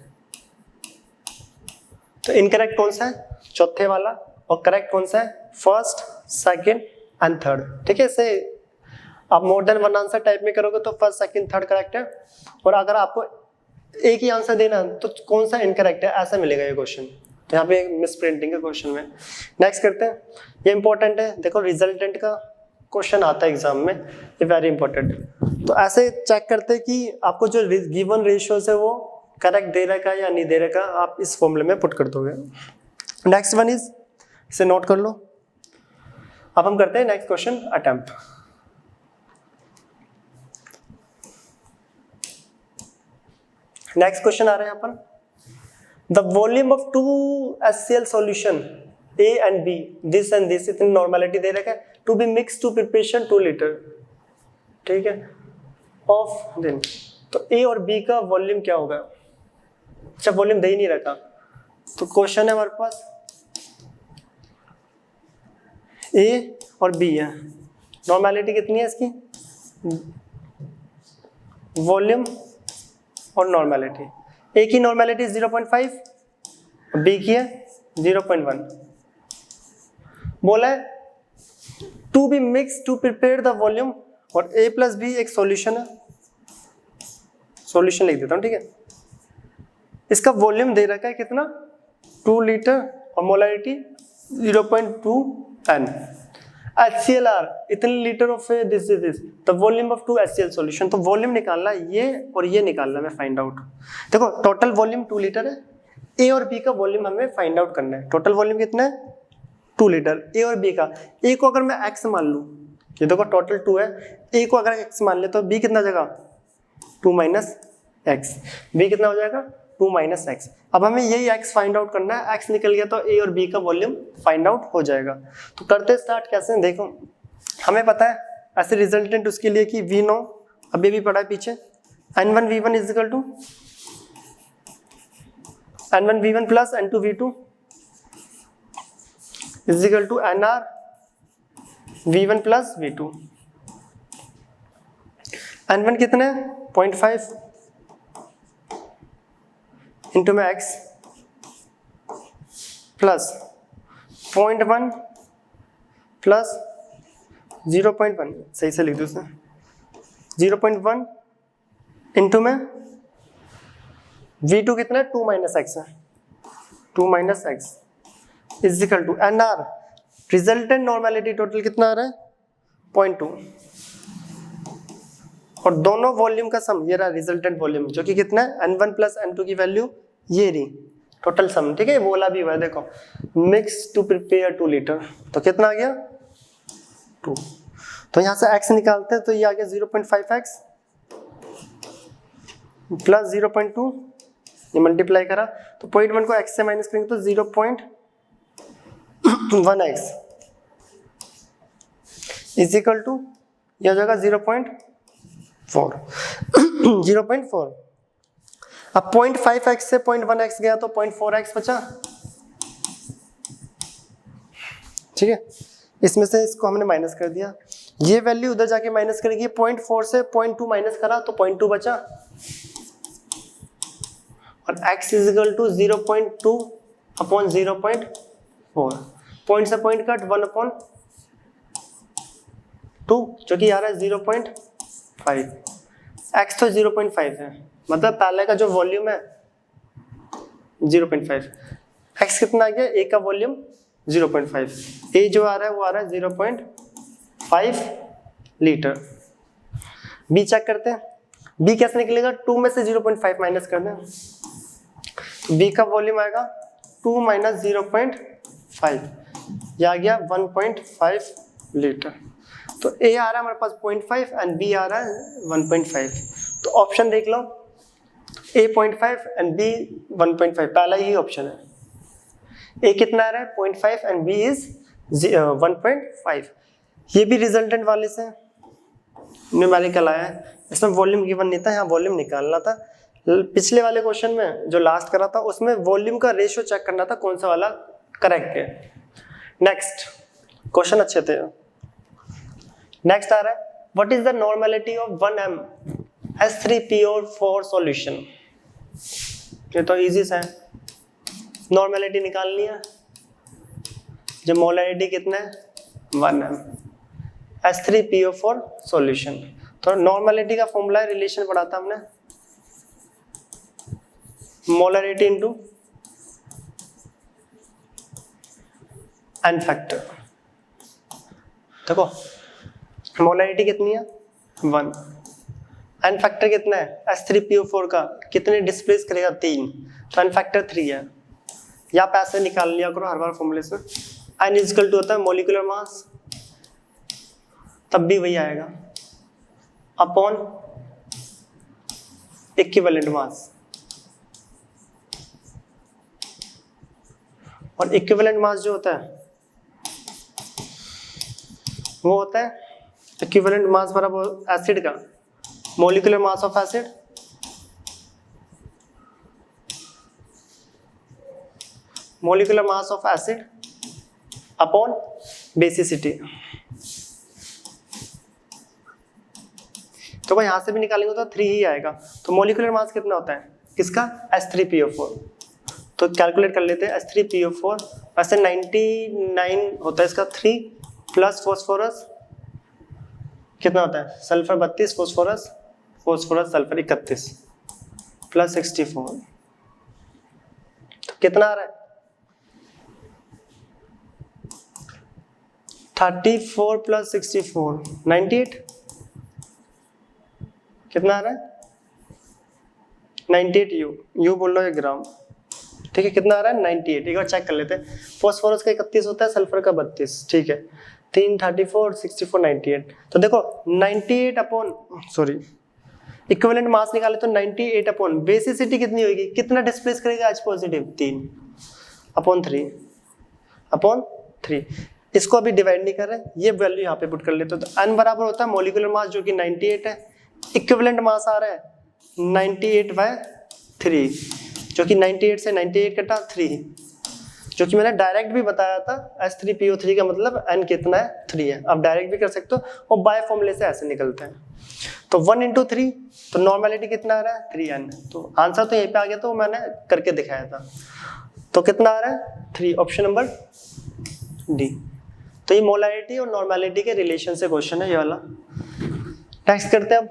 तो इनकरेक्ट कौन सा है, चौथे वाला, और करेक्ट कौन सा है, फर्स्ट सेकंड एंड थर्ड, ठीक है। इसे आप more than one answer type में करोगे तो फर्स्ट सेकंड थर्ड करेक्ट है, और अगर आपको एक ही आंसर देना तो कौन सा इनकरेक्ट है, ऐसा मिलेगा ये क्वेश्चन। तो यहाँ पे मिस प्रिंटिंग है क्वेश्चन में। नेक्स्ट करते हैं, ये इंपॉर्टेंट है, देखो रिजल्टेंट का क्वेश्चन आता है एग्जाम में, ये वेरी इंपॉर्टेंट। तो ऐसे चेक करते हैं कि आपको जो गिवन रेशियोज है वो करेक्ट दे रखा है या नहीं दे रखा, आप इस फॉर्मूले में पुट कर दोगे। नेक्स्ट वन इज, इसे नोट कर लो। अब हम करते हैं next question attempt. Next question आ रहा है यहाँ पर, the volume of 2 HCl solution A and B, this and this, इतनी नॉर्मेलिटी दे रखा है, to be mix to preparation 2 litre, ठीक है, ऑफ देन। तो A और B का वॉल्यूम क्या होगा, अच्छा वॉल्यूम दे ही नहीं रखा, तो क्वेश्चन है हमारे पास A और B है, नॉर्मेलिटी कितनी है इसकी, वॉल्यूम और नॉर्मेलिटी। A की नॉर्मेलिटी 0.5, B की है 0.1। बोला है to be mix to prepare the volume, और A प्लस B एक सॉल्यूशन है, सॉल्यूशन लिख देता हूं, ठीक है। इसका वॉल्यूम दे रखा है कितना, 2 लीटर, और मोलरिटी 0.2 N। HCl इतने litre of this is this, the volume of 2 HCl solution. तो वॉल्यूम निकालना है ये और ये निकालना है फाइंड आउट। देखो टोटल वॉल्यूम 2 लीटर है, A और B का वॉल्यूम हमें फाइंड आउट करना है। टोटल वॉल्यूम कितना है, 2 लीटर, A और B का। A को अगर मैं x मान लूं, ये देखो टोटल 2 है, A को अगर x मान ले तो B कितना जगह 2 माइनस x, B कितना हो जाएगा 2 माइनस x। अब हमें यही x फाइंड आउट करना है, x निकल गया तो A और B का वॉल्यूम फाइंड आउट हो जाएगा। तो करते स्टार्ट कैसे, देखो हमें पता है ऐसे रिजल्टेंट उसके लिए कि V नो अभी भी पड़ा है पीछे, N1 V1 is equal to N1 V1 plus N2 V2 is equal to NR V1 plus V2। N1 कितने 0.5 इंटू में x प्लस 0.1 प्लस 0.1, सही से लिख दो उसमें 0.1 इंटू में V2 कितना है 2 माइनस एक्स है, 2 minus x is equal to NR resultant normality total कितना आ रहा है 0.2 और दोनों वॉल्यूम का सम ये रहा रिजल्टेंट वॉल्यूम जो कि कितना है N1 प्लस N2 की वैल्यू ये रही टोटल सम, ठीक है बोला भी हुआ है देखो मिक्स टू प्रिपेयर 2 लीटर तो कितना आ गया 2। तो यहाँ से x निकालते हैं तो ये आ गया 0.5x प्लस 0.2 ये मल्टीप्लाई करा तो 0.1 को x से माइनस करेंगे तो 0.1x इज इक्वल टू यह हो जाएगा 0.4 0.4। अब 0.5x से 0.1x गया तो 0.4x बचा, ठीक है इसमें से इसको हमने माइनस कर दिया, ये वैल्यू उधर जाके माइनस करेगी 0.4 से 0.2 माइनस करा तो 0.2 बचा और x is equal to 0.2 upon 0.4 point से पॉइंट कट 1/2 जो कि आ रहा है 0.5 x तो 0.5 है मतलब पहले का जो वॉल्यूम है 0.5 x कितना आ गया a का वॉल्यूम 0.5 a जो आ रहा है वो आ रहा है 0.5 लीटर। b चेक करते हैं b कैसे निकलेगा 2 में से 0.5 माइनस कर दें b का वॉल्यूम आएगा 2 माइनस 0.5 यह आ गया 1.5 लीटर। तो a आ रहा है हमारे पास 0.5 एंड b आ रहा है 1.5 तो ऑप्शन देख लो a 0.5 एंड b 1.5 पहला ही ऑप्शन है। a कितना आ रहा है 0.5 एंड b इज 1.5 ये भी रिजल्टेंट वाले से न्यूमेरिकल आया है इसमें वॉल्यूम गिवन नहीं था यहाँ वॉल्यूम निकालना था। पिछले वाले क्वेश्चन में जो लास्ट करा था उसमें वॉल्यूम का रेशियो चेक करना था कौन सा वाला करेक्ट है। नेक्स्ट क्वेश्चन अच्छे थे। नेक्स्ट आ रहा है what is the normality of 1m S3PO4 solution. ये तो इजी सा है नॉर्मेलिटी निकालनी है जो मोलरिटी कितना है 1m S3PO4 सॉल्यूशन। तो नॉर्मेलिटी का फॉर्मूला है रिलेशन पढ़ा था हमने मोलरिटी इनटू एन फैक्टर। देखो मोलरिटी कितनी है 1 एन फैक्टर कितना है S3PO4 का कितने डिस्प्लेस करेगा 3 तो एन फैक्टर 3 है। या पैसे निकाल लिया करो हर बार फॉर्मूले से एन इज इक्वल टू होता है मॉलिक्यूलर मास तब भी वही आएगा अपॉन इक्विवेलेंट मास और इक्विवेलेंट मास जो होता है वो होता है इक्विवेलेंट मास बराबर एसिड का molecular mass of acid molecular mass of acid upon basicity. तो भाई यहां से भी निकालेंगे तो 3 ही आएगा। तो मॉलिक्यूलर मास कितना होता है किसका S3PO4 तो कैलकुलेट कर लेते हैं S3PO4 वैसे 99 होता है इसका 3 प्लस फॉस्फोरस कितना होता है सल्फर 32 फॉस्फोरस सल्फर 31 प्लस 64 तो कितना आ रहा है 34 प्लस 64 98 कितना आ रहा है 98 यू बोल लो 1 ग्राम ठीक है कितना आ रहा है 98। एक बार चेक कर लेते हैं फॉस्फोरस का 31 होता है सल्फर का 32 ठीक है 3 34 64 98 तो देखो 98 अपॉन सॉरी इक्विवेलेंट मास निकाले तो 98 अपॉन बेसिसिटी कितनी होगी कितना डिस्प्लेस करेगा H पॉजिटिव 3 अपॉन 3 इसको अभी डिवाइड नहीं कर रहे ये वैल्यू यहाँ पे पुट कर लेते तो n बराबर होता है मॉलिक्यूलर मास जो कि 98 है इक्विवेलेंट मास आ रहा है 98/3 जो कि 98 से 98 कटा 3 जो कि मैंने डायरेक्ट भी बताया था, H3PO3 का मतलब N कितना है, 3 है। आप डायरेक्ट भी कर सकते हो और बाय फॉर्मूले से ऐसे निकलते हैं। तो 1 × 3 तो नॉर्मेलिटी कितना आ रहा है, 3N। तो आंसर तो यहीं पे आ गया, तो मैंने करके दिखाया था। तो कितना आ रहा है, 3, ऑप्शन नंबर डी। तो ये मोलैरिटी और नॉर्मेलिटी के रिलेशन से क्वेश्चन है ये वाला। नेक्स्ट करते हैं अब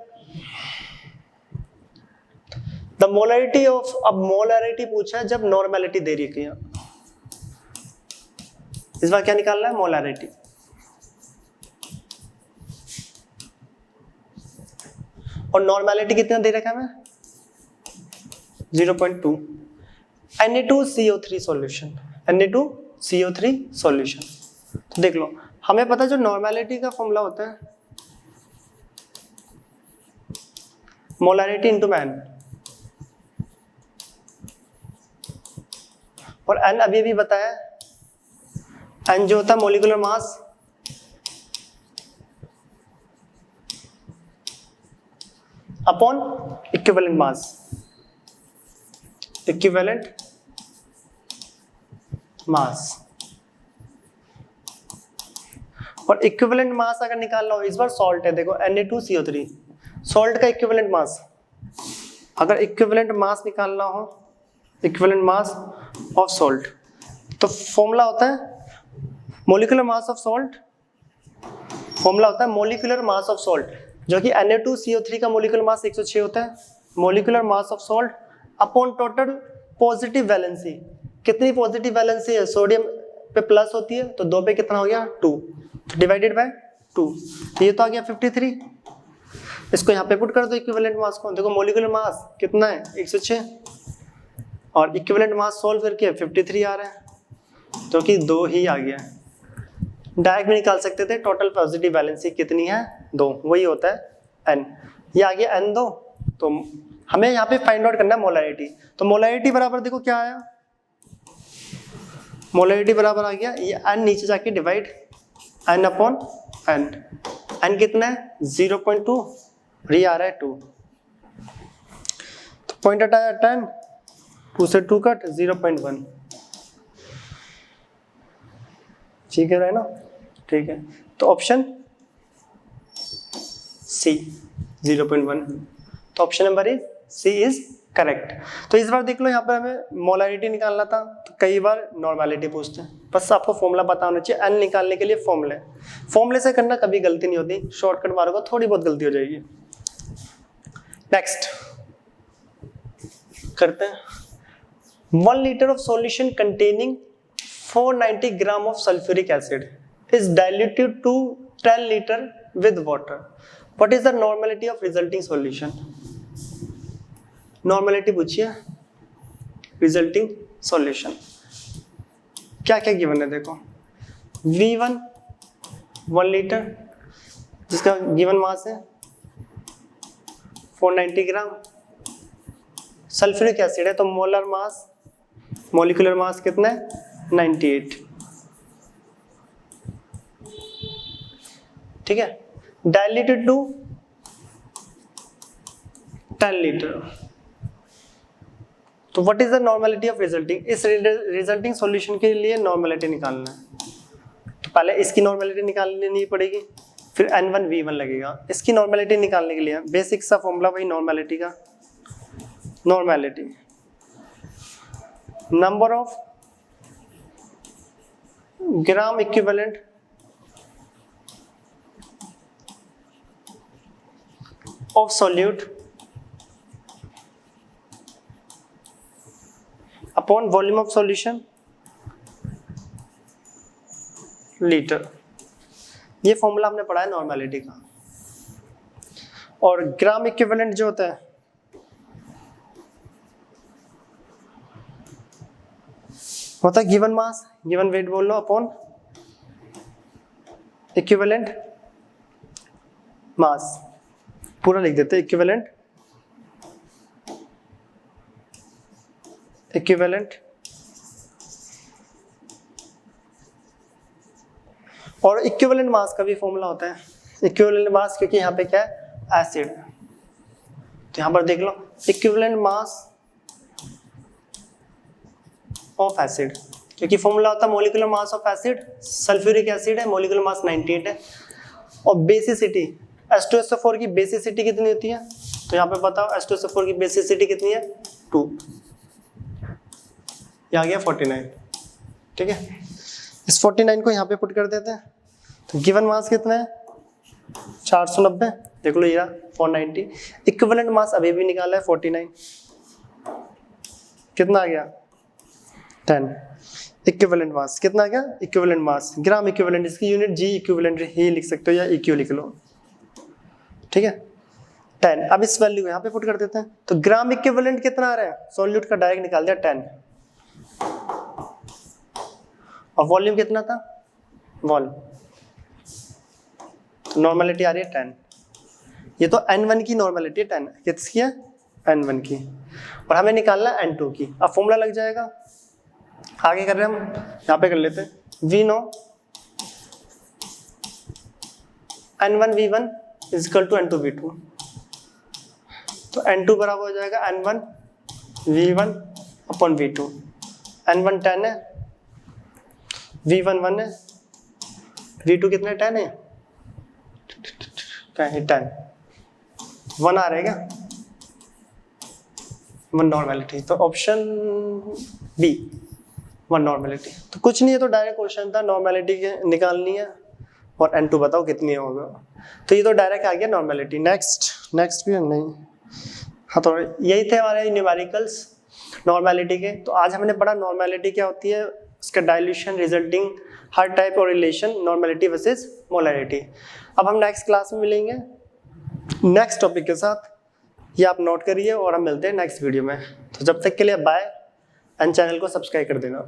द मोलैरिटी ऑफ, अब मोलैरिटी पूछा है जब नॉर्मेलिटी दे रही है। इस बार क्या निकालना है, मोलैरिटी। और नॉर्मेलिटी कितना दे रखा है हमें, 0.2। Na2CO3 solution, Na2CO3 solution. तो देख लो, हमें पता है जो नॉर्मेलिटी का फॉर्मूला होता है मोलैरिटी इंटू मैन, और N अभी भी बताया, N जो होता है मोलिकुलर मास अपॉन इक्विवेलेंट मास, इक्विवेलेंट मास। और इक्विवेलेंट मास अगर निकालना हो, इस बार सॉल्ट है, देखो Na2CO3 सॉल्ट का इक्विवेलेंट मास। अगर इक्विवेलेंट मास निकालना हो, इक्विवेलेंट मास ऑफ सॉल्ट, तो फॉर्मूला होता है molecular mass of salt, formula होता है मोलिकुलर मास ऑफ सॉल्ट, जो कि Na2CO3 का मोलिकुलर मास 106 होता है। Molecular mass of salt upon total positive valency. कितनी पॉजिटिव वैलेंसी है, सोडियम पे प्लस होती है, तो 2 पे कितना हो गया, 2, तो डिवाइडेड बाय 2, तो ये तो आ गया 53। इसको यहाँ पे पुट कर दो इक्विवेलेंट मास को। देखो मोलिकुलर मास कितना है, 106, और इक्विवेलेंट मास सोल्व करके 53 आ रहा है, जो कि 2 ही आ गया। डायरेक्ट भी निकाल सकते थे, टोटल पॉजिटिव वैलेंसी कितनी है, 2, वही होता है N। ये आ गया N2। तो हमें यहाँ पे फाइंड आउट करना है मोलैरिटी। तो मोलैरिटी बराबर देखो क्या आया, मोलैरिटी बराबर आ गया, ये N नीचे जाके divide N upon N। N कितना है, 0.2, ये आ रहा है 2, तो पॉइंट हटाया 10, 2 से 2 कट, 0.1। ठीक है ना, ठीक है। तो ऑप्शन सी 0.1, तो option number is C is correct. तो इस बार देख लो, यहाँ पर हमें मोलैरिटी निकालना था, तो कई बार नॉर्मेलिटी पूछते हैं। बस आपको फॉर्मूला पता होना चाहिए, एन निकालने के लिए फॉर्मूले से करना कभी गलती नहीं होती, शॉर्टकट मारोगे थोड़ी बहुत गलती हो जाएगी। नेक्स्ट करते हैं, 1 litre of solution containing 490 gram of sulphuric acid is diluted to 10 liter with water. What is the normality of resulting solution? Normality पूछिए, resulting solution क्या क्या गिवन है, देखो V1 1 लीटर जिसका गिवन मास है 490 ग्राम, सल्फ्यूरिक एसिड है तो molar मास, molecular mass कितना है, 98। ठीक है, डाइल्यूटेड टू 10 लीटर। तो what is the normality of resulting, इस रिजल्टिंग सॉल्यूशन के लिए नॉर्मेलिटी निकालना है। तो पहले इसकी नॉर्मेलिटी निकालनी पड़ेगी, फिर N1 V1 लगेगा। इसकी नॉर्मेलिटी निकालने के लिए बेसिक सा फॉर्मूला वही नॉर्मेलिटी का, normality number of gram equivalent of solute upon volume of solution litre. ये फॉर्मूला हमने पढ़ा है नॉर्मेलिटी का। और ग्राम इक्विवेलेंट जो होता है गिवन मास, गिवन वेट बोल लो, अपॉन इक्विवेलेंट मास, पूरा लिख देते इक्विवेलेंट और इक्विवेलेंट मास का भी फॉर्मूला होता है इक्विवेलेंट मास, क्योंकि यहाँ पे क्या है, एसिड। तो यहाँ पर देख लो इक्विवेलेंट मास ऑफ एसिड क्योंकि फॉर्मूला होता है molecular mass of acid, sulphuric acid है, मोलिकुलर मास 98 है। और बेसिसिटी, H2SO4 की बेसिसिटी कितनी होती है, तो यहाँ पे बताओ H2SO4 की बेसिसिटी कितनी है, 2, ये आ गया 49। ठीक है, इस 49 को यहाँ पे पुट कर देते हैं, तो गिवन मास कितना है 490, देख लो ये 490। इक्विवेलेंट मास अभी भी निकाला है 49, कितना आ गया 10। इक्विवेलेंट मास कितना आ गया, इक्विवेलेंट मास ग्राम इक्विवेलेंट, इसकी यूनिट जी इक्विवेलेंट ही लिख सकते हो या EQ लिख लो। ठीक है 10। अब इस वैल्यू को यहाँ पे पुट कर देते हैं, तो ग्राम इक्विवेलेंट कितना आ रहा है, सॉल्यूट का डायरेक्ट निकाल दिया 10, और वॉल्यूम कितना था, वॉल्यूम नॉर्मेलिटी आ रही है 10। ये तो N1 की नॉर्मेलिटी 10, किसकी है, N1 की, और हमें निकालना है N2 की। अब फॉर्मूला लग जाएगा, आगे कर रहे हैं हम, यहाँ पे कर लेते हैं, we know N1 V1 is equal to N2 V2, तो N2 बराबर हो जाएगा N1 V1 upon V2। N1 10 है, V1 1 है, V2 कितना 10 है, क्या है 10, 1 आ रहेगा 1 नॉर्मेलिटी, तो ऑप्शन बी 1 नॉर्मेलिटी। तो कुछ नहीं है, तो डायरेक्ट क्वेश्चन था नॉर्मेलिटी निकालनी है और N2 बताओ कितनी होगा, तो ये तो डायरेक्ट आ गया नॉर्मेलिटी। नेक्स्ट भी नहीं, हाँ तो यही थे हमारे न्यूमेरिकल्स नॉर्मेलिटी के। तो आज हमने पढ़ा नॉर्मेलिटी क्या होती है, उसका डाइल्यूशन रिजल्टिंग हर टाइप और रिलेशन, नॉर्मेलिटी वर्सेस मोलैरिटी। अब हम नेक्स्ट क्लास में मिलेंगे नेक्स्ट टॉपिक के साथ, ये आप नोट करिए, और हम मिलते हैं नेक्स्ट वीडियो में। तो जब तक के लिए बाय, एंड चैनल को सब्सक्राइब कर देना।